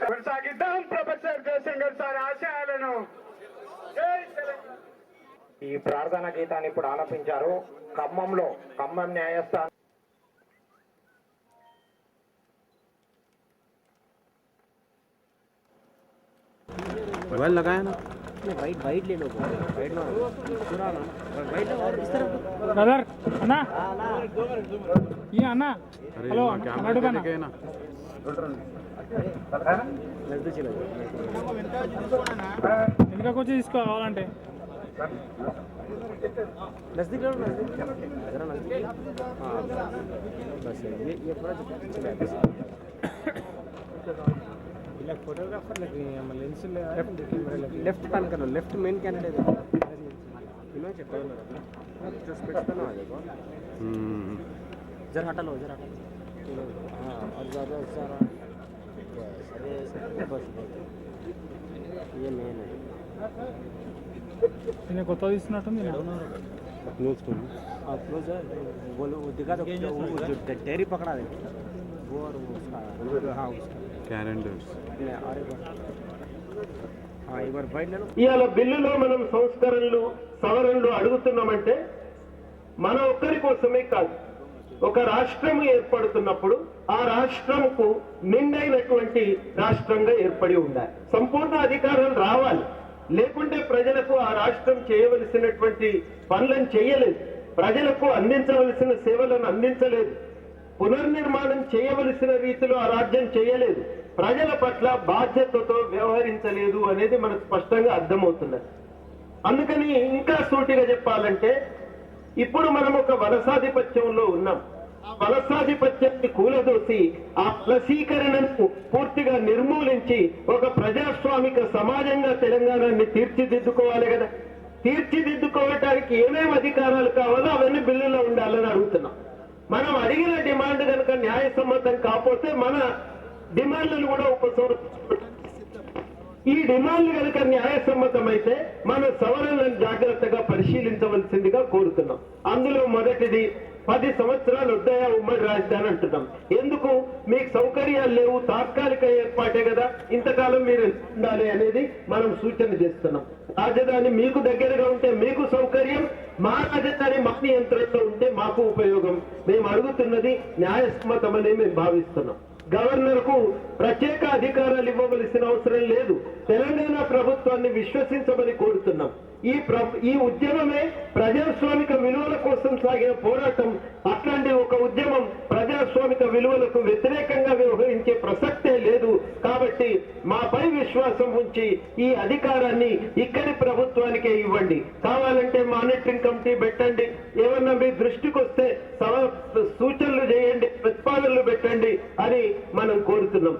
కొనసాగిద్దాం professor Jayashankar sir ఆశయాలను. ఈ ప్రార్థన గీతాన్ని ఇప్పుడు ఆలపించారు. ఖమ్మం న్యాయస్థానం मोबाइल लगाया ना, वाइट ले लो, वाइट लो पूरा ना, वाइट लो और इस तरफ ब्रदर అన్నా ఈ అన్నా अरे हेलो कैमरा అడుగునా लेके ना नजदीक चलो వెనకకు వచ్చి తీసుకోవాలంటే नजदीक लो, नजदीक जरा नजदीक। हाँ बस ये पूरा फोटोग्राफर लगे लेंस लेफ्ट पैन करो, लेफ्ट मेन कैंडिडेट इमेज जरा हटा लो, जरा हटा लो। हाँ और ज़्यादा सारा बस ये मेन है। నేను కొత్త తీస్తున్నట్టుంది क्लोज करो, हाँ क्लोज है, बोलो वो दिखा दो, जो डेयरी पकड़ा दे वो और वो उसका, हाँ उसका कैलेंडर्स ఇవాళ బిల్లులో మనం సంస్కరణలు సవరణలు అడుగుతున్నామంటే మన ఒక్కరి కోసమే కాదు, ఒక రాష్ట్రం ఏర్పడుతున్నప్పుడు ఆ రాష్ట్రంకు నిండైనటువంటి రాష్ట్రంగా ఏర్పడి ఉండాలి. సంపూర్ణ అధికారాలు రావాలి, లేకుంటే ప్రజలకు ఆ రాష్ట్రం చేయవలసినటువంటి పనులను చేయలేదు, ప్రజలకు అందించవలసిన సేవలను అందించలేదు, పునర్నిర్మాణం చేయవలసిన రీతిలో ఆ రాజ్యం చేయలేదు, ప్రజల పట్ల బాధ్యతతో వ్యవహరించలేదు అనేది మనకు స్పష్టంగా అర్థమవుతున్నది. అందుకని ఇంకా సూటిగా చెప్పాలంటే ఇప్పుడు మనం ఒక వలసాధిపత్యంలో ఉన్నాం. ఆ వలసాధిపత్యాన్ని కూలదోసి ఆ వలసీకరణను పూర్తిగా నిర్మూలించి ఒక ప్రజాస్వామిక సమాజంగా తెలంగాణని తీర్చిదిద్దుకోవాలి కదా. తీర్చిదిద్దుకోవటానికి ఏమేమి అధికారాలు కావాలో అవన్నీ బిల్లులో ఉండాలని అడుగుతున్నాం. మనం అడిగిన డిమాండ్ కనుక న్యాయసమ్మతం కాకపోతే మన డిమాండ్లను కూడా ఉపసంహరించుకుంటాం. ఈ డిమాండ్లు కనుక న్యాయసమ్మతం అయితే మన సవరణలను జాగ్రత్తగా పరిశీలించవలసిందిగా కోరుతున్నాం. అందులో మొదటిది 10 సంవత్సరాలు వద్దయా ఉమ్మడి రాజధాని అంటున్నాం. ఎందుకు? మీకు సౌకర్యాలు లేవు, తాత్కాలిక ఏర్పాటే కదా, ఇంతకాలం మీరు ఉండాలి అనేది మనం సూచన చేస్తున్నాం. రాజధాని మీకు దగ్గరగా ఉంటే మీకు సౌకర్యం, మా రాజధాని మా నియంత్రణలో ఉంటే మాకు ఉపయోగం. మేము అడుగుతున్నది న్యాయసమ్మతమని మేము భావిస్తున్నాం. గవర్నర్ కు ప్రత్యేక అధికారాలు ఇవ్వవలసిన అవసరం లేదు, తెలంగాణ ప్రభుత్వాన్ని విశ్వసించమని కోరుతున్నాం. ఈ ఉద్యమమే ప్రజాస్వామిక విలువల కోసం సాగిన పోరాటం. అట్లాంటి ఒక ఉద్యమం ప్రజాస్వామిక విలువలకు వ్యతిరేకంగా వ్యవహరించే ప్రసక్తే లేదు. కాబట్టి మాపై విశ్వాసం ఉంచి ఈ అధికారాన్ని ఇక్కడి ప్రభుత్వానికే ఇవ్వండి. కావాలంటే మానిటరింగ్ కమిటీ పెట్టండి, ఏమన్నా మీ దృష్టికి వస్తే సూచనలు చేయండి, ప్రతిపాదనలు పెట్టండి అని మనం కోరుతున్నాం.